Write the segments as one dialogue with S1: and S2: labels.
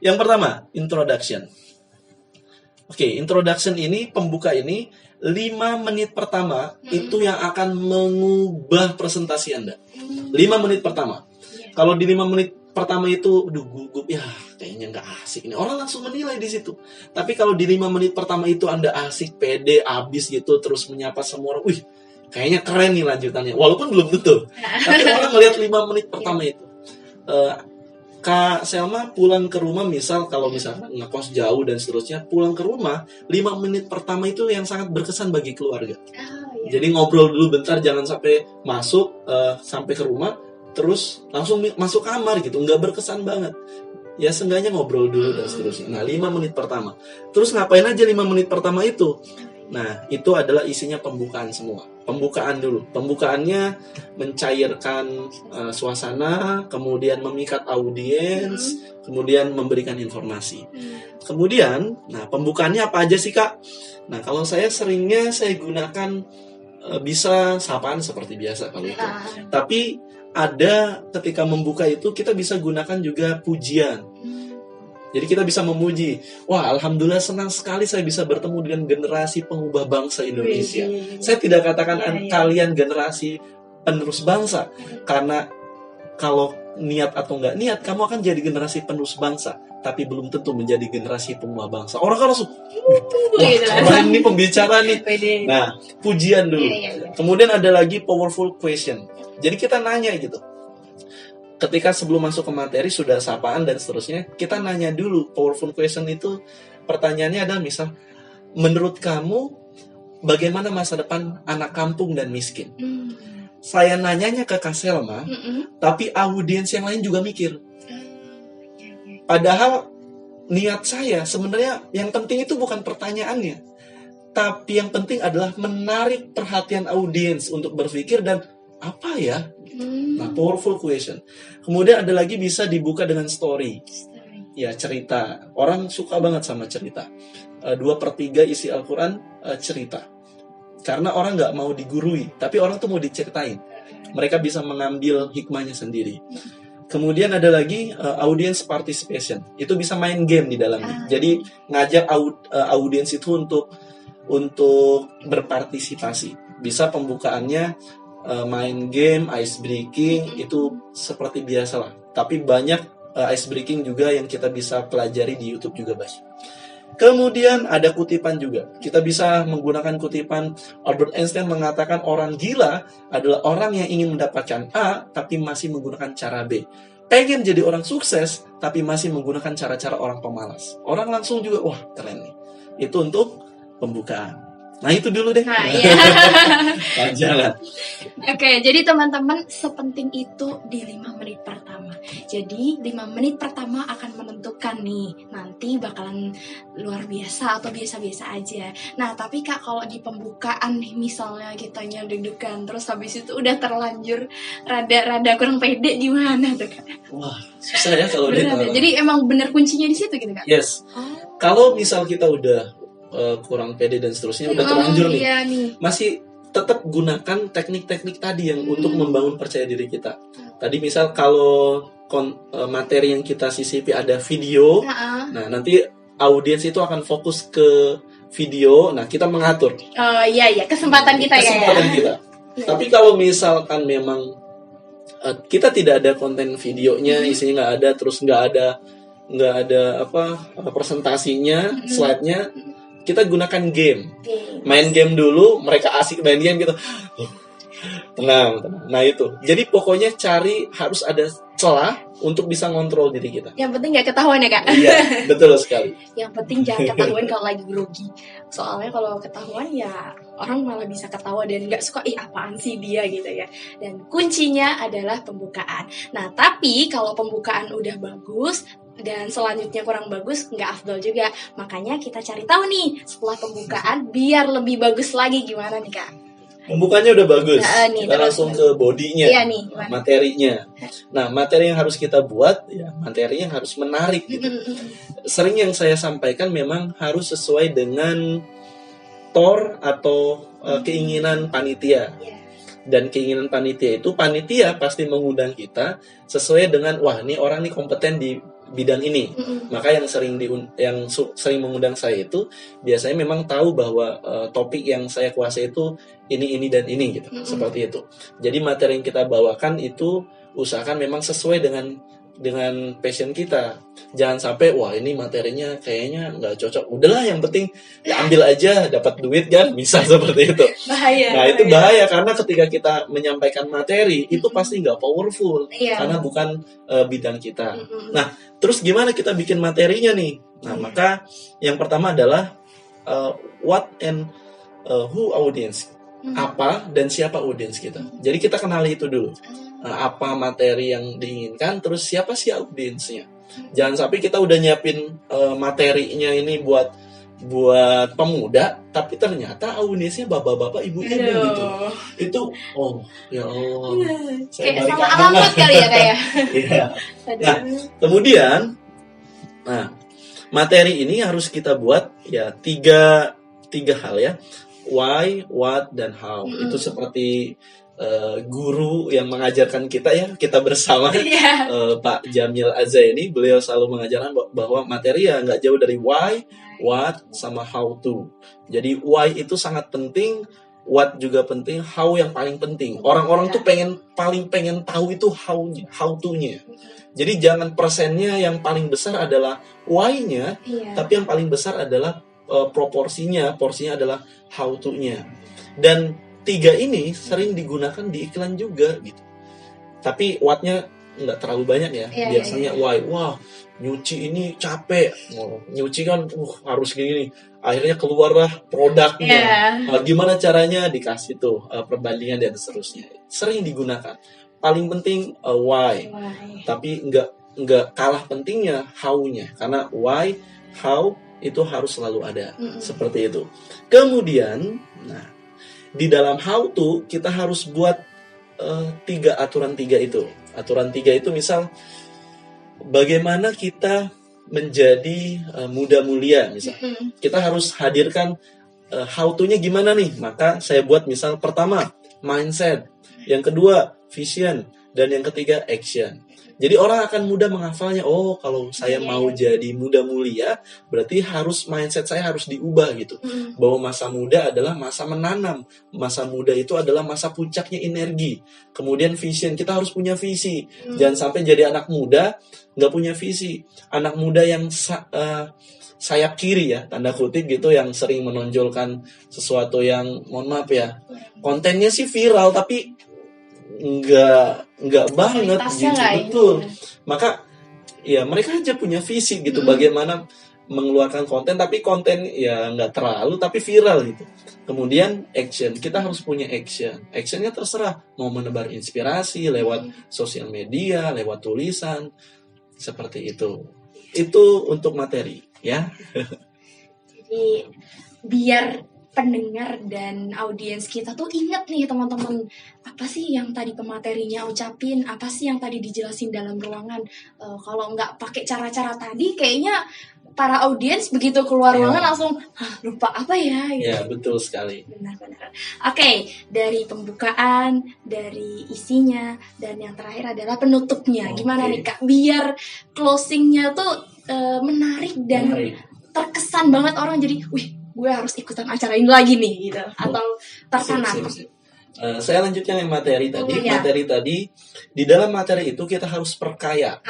S1: Yang pertama, introduction. Oke, introduction ini, pembuka ini 5 menit pertama itu yang akan mengubah presentasi Anda. 5 menit pertama. Kalau di 5 menit pertama itu gugup ya, kayaknya nggak asik nih. Orang langsung menilai di situ. Tapi kalau di 5 menit pertama itu Anda asik, pede, abis gitu, terus menyapa semua orang, wih, kayaknya keren nih lanjutannya. Walaupun belum tentu. Tapi orang melihat 5 menit pertama itu. Kak Selma pulang ke rumah, misal kalau misalkan ngekos jauh dan seterusnya, pulang ke rumah 5 menit pertama itu yang sangat berkesan bagi keluarga. Jadi ngobrol dulu bentar, jangan sampai masuk sampai ke rumah terus langsung masuk kamar gitu, nggak berkesan banget. Ya seenggaknya ngobrol dulu dan seterusnya. Nah 5 menit pertama. Terus ngapain aja 5 menit pertama itu? Nah itu adalah isinya pembukaan semua. Pembukaan dulu. Pembukaannya mencairkan suasana, kemudian memikat audiens, kemudian memberikan informasi. Kemudian, nah pembukaannya apa aja sih Kak? Nah kalau saya seringnya saya gunakan bisa sapaan seperti biasa kalau itu. Tapi ada ketika membuka itu kita bisa gunakan juga pujian. Jadi kita bisa memuji, wah alhamdulillah senang sekali saya bisa bertemu dengan generasi pengubah bangsa Indonesia. Saya tidak katakan kalian generasi penerus bangsa, karena kalau niat atau nggak niat, kamu akan jadi generasi penerus bangsa, tapi belum tentu menjadi generasi pengubah bangsa. Orang kan langsung, wah keren nih pembicara nih. Nah, pujian dulu. Kemudian ada lagi powerful question. Jadi kita nanya gitu. Ketika sebelum masuk ke materi sudah sapaan dan seterusnya, kita nanya dulu. Powerful question itu pertanyaannya adalah misal, menurut kamu bagaimana masa depan anak kampung dan miskin? Saya nanyanya ke Kak Selma, tapi audiens yang lain juga mikir. Padahal niat saya sebenarnya yang penting itu bukan pertanyaannya, tapi yang penting adalah menarik perhatian audiens untuk berpikir dan apa ya? Nah, powerful question. Kemudian ada lagi bisa dibuka dengan story. Ya, cerita. Orang suka banget sama cerita. 2/3 isi Al-Quran cerita. Karena orang nggak mau digurui, tapi orang tuh mau diceritain. Mereka bisa mengambil hikmahnya sendiri. Kemudian ada lagi audience participation. Itu bisa main game di dalamnya. Jadi ngajak audiens itu untuk berpartisipasi. Bisa pembukaannya main game, ice breaking, itu seperti biasa lah. Tapi banyak ice breaking juga yang kita bisa pelajari di YouTube juga banyak. Kemudian ada kutipan juga. Kita bisa menggunakan kutipan. Albert Einstein mengatakan orang gila adalah orang yang ingin mendapatkan A tapi masih menggunakan cara B. Pengen jadi orang sukses tapi masih menggunakan cara-cara orang pemalas. Orang langsung juga, wah keren nih. Itu untuk pembukaan. Nah itu dulu deh.
S2: Nah, iya.
S1: Panjangan.
S2: Oke, jadi teman-teman, sepenting itu di 5 menit pertama. Jadi 5 menit pertama akan menentukan nih, nanti bakalan luar biasa atau biasa-biasa aja. Nah tapi Kak, kalau di pembukaan nih, misalnya kitanya deg-degan, terus habis itu udah terlanjur rada kurang pede, gimana tuh Kak?
S1: Wah susah ya kalau dia.
S2: Jadi emang bener kuncinya di situ gitu Kak?
S1: Yes. Kalau misal kita udah kurang pede dan seterusnya, udah terlanjur nih, masih tetap gunakan teknik-teknik tadi yang untuk membangun percaya diri kita. Tadi misal kalau materi yang kita sisipi ada video, nah nanti audiens itu akan fokus ke video, nah kita mengatur.
S2: Iya, kesempatan kita
S1: kita. Tapi kalau misalkan memang kita tidak ada konten videonya, isinya nggak ada, terus nggak ada presentasinya, slide-nya, kita gunakan game. Main game dulu, mereka asik main game gitu. Tenang. Nah itu. Jadi pokoknya harus ada celah untuk bisa ngontrol diri kita.
S2: Yang penting gak ketahuan ya Kak?
S1: Iya, betul sekali.
S2: Yang penting jangan ketahuan kalau lagi grogi. Soalnya kalau ketahuan ya orang malah bisa ketawa dan gak suka, apaan sih dia gitu ya. Dan kuncinya adalah pembukaan. Nah tapi kalau pembukaan udah bagus dan selanjutnya kurang bagus, nggak afdol juga. Makanya kita cari tahu nih setelah pembukaan biar lebih bagus lagi, gimana nih Kak?
S1: Pembukaannya udah bagus. Kita langsung ke bodinya, materinya. Nah, materi yang harus kita buat, ya materi yang harus menarik gitu. Sering yang saya sampaikan memang harus sesuai dengan tor atau keinginan panitia. Dan keinginan panitia itu, panitia pasti mengundang kita sesuai dengan, wah ini orang nih kompeten di bidang ini. Maka yang sering mengundang saya itu biasanya memang tahu bahwa topik yang saya kuasai itu ini dan ini gitu. Seperti itu. Jadi materi yang kita bawakan itu usahakan memang sesuai dengan passion kita. Jangan sampai wah ini materinya kayaknya nggak cocok. Udahlah yang penting ya ambil aja dapat duit kan, bisa seperti itu.
S2: Bahaya.
S1: Nah itu bahaya karena ketika kita menyampaikan materi itu pasti nggak powerful karena bukan bidang kita. Nah terus gimana kita bikin materinya nih? Nah maka yang pertama adalah what and who audience. Apa dan siapa audience kita. Jadi kita kenali itu dulu. Apa materi yang diinginkan, terus siapa sih audiensnya. Jangan sampai kita udah nyiapin materinya ini buat pemuda, tapi ternyata audiensnya bapak-bapak, ibu-ibu gitu. Itu, oh ya Allah.
S2: Kayak sama alamat kali ya kayak.
S1: Iya. Nah, kemudian, materi ini harus kita buat ya tiga hal ya. Why, what, dan how. Itu seperti guru yang mengajarkan kita bersama Pak Jamil Azaini, beliau selalu mengajarkan bahwa materi ya nggak jauh dari why, what, sama how to. Jadi why itu sangat penting, what juga penting, how yang paling penting. Orang-orang tuh paling pengen tahu itu how to-nya. Jadi jangan persennya yang paling besar adalah why-nya, tapi yang paling besar adalah porsinya adalah how to-nya. Dan tiga ini sering digunakan di iklan juga gitu. Tapi what-nya nggak terlalu banyak ya. Biasanya why, wah nyuci ini capek, nyuci kan harus gini. Akhirnya keluarlah produknya. Gimana caranya dikasih tuh perbandingan dan seterusnya. Sering digunakan. Paling penting why. Tapi nggak kalah pentingnya how-nya. Karena why, how itu harus selalu ada. Seperti itu. Kemudian, di dalam how to kita harus buat aturan tiga itu. Aturan tiga itu misal bagaimana kita menjadi muda mulia misal. Kita harus hadirkan how to-nya gimana nih. Maka saya buat misal pertama mindset, yang kedua vision, dan yang ketiga action. Jadi orang akan mudah menghafalnya. Oh, kalau saya mau jadi muda mulia, berarti mindset saya harus diubah gitu. Bahwa masa muda adalah masa menanam. Masa muda itu adalah masa puncaknya energi. Kemudian vision, kita harus punya visi. Jangan sampai jadi anak muda nggak punya visi. Anak muda yang sayap kiri ya, tanda kutip gitu, yang sering menonjolkan sesuatu yang, mohon maaf ya, kontennya sih viral tapi nggak banget gitu, betul. Maka ya mereka aja punya visi gitu, bagaimana mengeluarkan konten, tapi konten ya nggak terlalu tapi viral gitu. Kemudian action, kita harus punya actionnya terserah, mau menebar inspirasi lewat sosial media, lewat tulisan, seperti itu untuk materi ya.
S2: Jadi biar pendengar dan audiens kita tuh ingat nih teman-teman, apa sih yang tadi pematerinya ucapin, apa sih yang tadi dijelasin dalam ruangan. Kalau nggak pakai cara-cara tadi, kayaknya para audiens begitu keluar ruangan langsung lupa apa ya gitu.
S1: Ya betul sekali.
S2: Benar-benar. Oke, dari pembukaan, dari isinya, dan yang terakhir adalah penutupnya. Gimana nih Kak, biar closingnya tuh menarik dan terkesan banget orang jadi, wih, gue harus ikutan acara ini lagi nih gitu, atau tertanam.
S1: Saya lanjutkan yang materi tadi. Materi tadi, di dalam materi itu kita harus perkaya.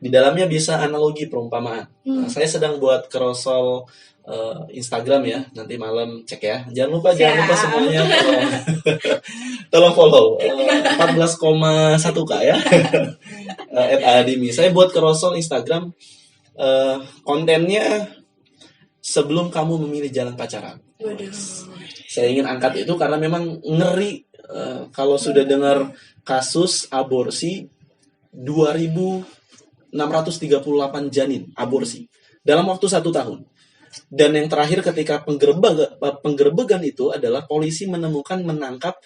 S1: Di dalamnya bisa analogi, perumpamaan. Saya sedang buat carousel Instagram ya, nanti malam cek ya. Jangan lupa semuanya tolong follow 14,1K ya. @adimi. Saya buat carousel Instagram, kontennya sebelum kamu memilih jalan pacaran. Saya ingin angkat itu karena memang ngeri kalau sudah dengar kasus aborsi 2.638 janin aborsi dalam waktu 1 tahun. Dan yang terakhir ketika penggerebegan itu adalah polisi menangkap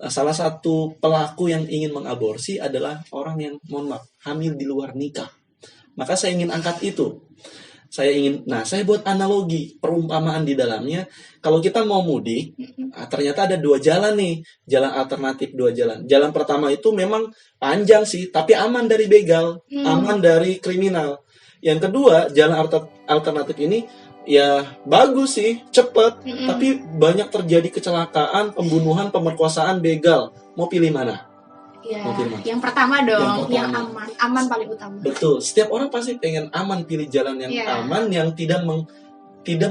S1: salah satu pelaku yang ingin mengaborsi adalah orang yang, mohon maaf, hamil di luar nikah. Maka saya ingin angkat itu. Saya buat analogi, perumpamaan di dalamnya. Kalau kita mau mudik, ternyata ada 2 jalan nih, jalan alternatif 2 jalan. Jalan pertama itu memang panjang sih, tapi aman dari begal, aman dari kriminal. Yang kedua, jalan alternatif ini ya bagus sih, cepet, tapi banyak terjadi kecelakaan, pembunuhan, pemerkosaan, begal. Mau pilih mana?
S2: Ya,
S1: Mau pilih mana?
S2: yang pertama dong,
S1: Yang
S2: yang
S1: pertama.
S2: aman paling utama.
S1: Betul, setiap orang pasti pengen aman, pilih jalan yang
S2: Iya.
S1: aman, yang tidak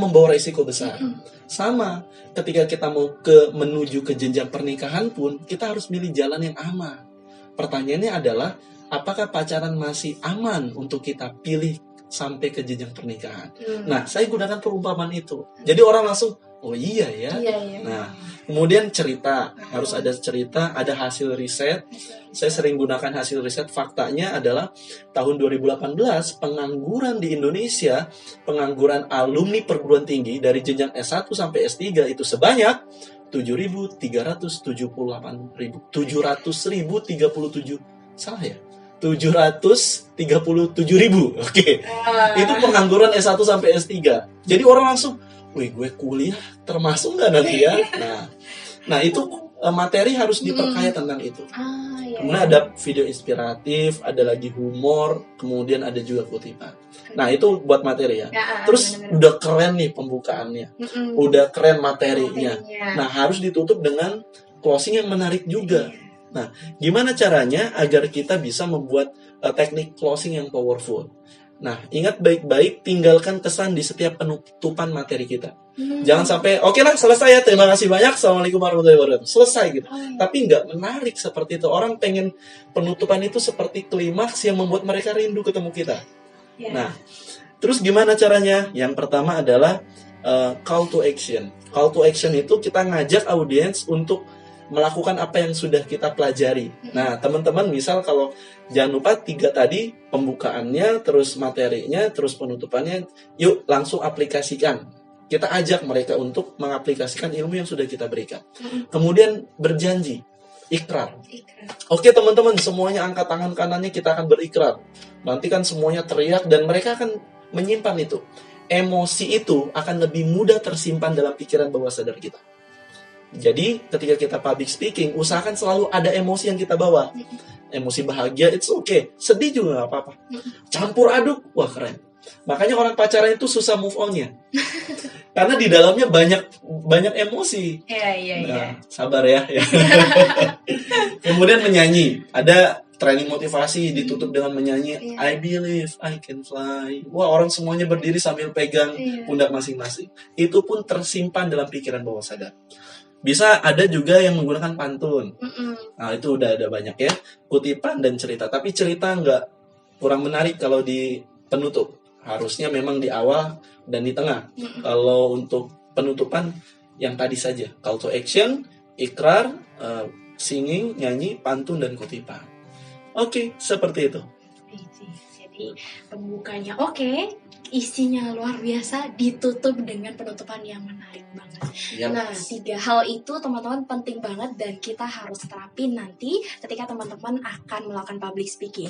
S1: membawa resiko besar. Sama, ketika kita mau menuju ke jenjang pernikahan pun, kita harus milih jalan yang aman. Pertanyaannya adalah, apakah pacaran masih aman untuk kita pilih sampai ke jenjang pernikahan? Nah, saya gunakan perumpamaan itu. Jadi orang langsung, oh iya ya.
S2: Iya.
S1: Nah, kemudian cerita, harus ada cerita, ada hasil riset. Saya sering gunakan hasil riset. Faktanya adalah tahun 2018 pengangguran di Indonesia, pengangguran alumni perguruan tinggi dari jenjang S1 sampai S3 itu sebanyak 737.037. Salah ya? 737.000. Oke. Itu pengangguran S1 sampai S3. Jadi orang langsung, wih, gue kuliah termasuk nggak nanti ya? Nah itu materi harus diperkaya tentang itu.
S2: Iya.
S1: Kemudian ada video inspiratif, ada lagi humor, kemudian ada juga kutipan. Nah itu buat materi ya. Terus
S2: bener-bener.
S1: udah keren nih pembukaannya, udah keren materinya. Nah harus ditutup dengan closing yang menarik juga. Nah gimana caranya agar kita bisa membuat teknik closing yang powerful? Nah, ingat baik-baik, tinggalkan kesan di setiap penutupan materi kita. Jangan sampai, oke lah, selesai ya, terima kasih banyak, assalamualaikum warahmatullahi wabarakatuh. Selesai gitu. Tapi nggak menarik seperti itu. Orang pengen penutupan itu seperti klimaks yang membuat mereka rindu ketemu kita. Nah, terus gimana caranya? Yang pertama adalah call to action. Call to action itu kita ngajak audiens untuk melakukan apa yang sudah kita pelajari. Nah, teman-teman misal kalau jangan lupa 3 tadi, pembukaannya, terus materinya, terus penutupannya, yuk langsung aplikasikan. Kita ajak mereka untuk mengaplikasikan ilmu yang sudah kita berikan. Kemudian berjanji, ikrar. Oke teman-teman, semuanya angkat tangan kanannya, kita akan berikrar. Nanti kan semuanya teriak dan mereka akan menyimpan itu. Emosi itu akan lebih mudah tersimpan dalam pikiran bawah sadar kita. Jadi ketika kita public speaking, usahakan selalu ada emosi yang kita bawa. Emosi bahagia, it's okay. Sedih juga gak apa-apa. Campur aduk, wah keren. Makanya orang pacaran itu susah move on-nya. Karena di dalamnya banyak emosi. Nah, sabar ya. Kemudian menyanyi. Ada training motivasi ditutup dengan menyanyi I believe I can fly. Wah, orang semuanya berdiri sambil pegang pundak masing-masing. Itu pun tersimpan dalam pikiran bawah sadar. Bisa ada juga yang menggunakan pantun. Nah itu udah ada banyak ya, kutipan dan cerita. Tapi cerita kurang menarik kalau di penutup. Harusnya memang di awal dan di tengah. Kalau untuk penutupan yang tadi saja, call to action, ikrar, singing, nyanyi, pantun dan kutipan. Oke, seperti itu.
S2: Jadi pembukanya oke, isinya luar biasa, ditutup dengan penutupan yang menarik banget. Nah, 3 hal itu teman-teman penting banget dan kita harus terapin nanti ketika teman-teman akan melakukan public speaking.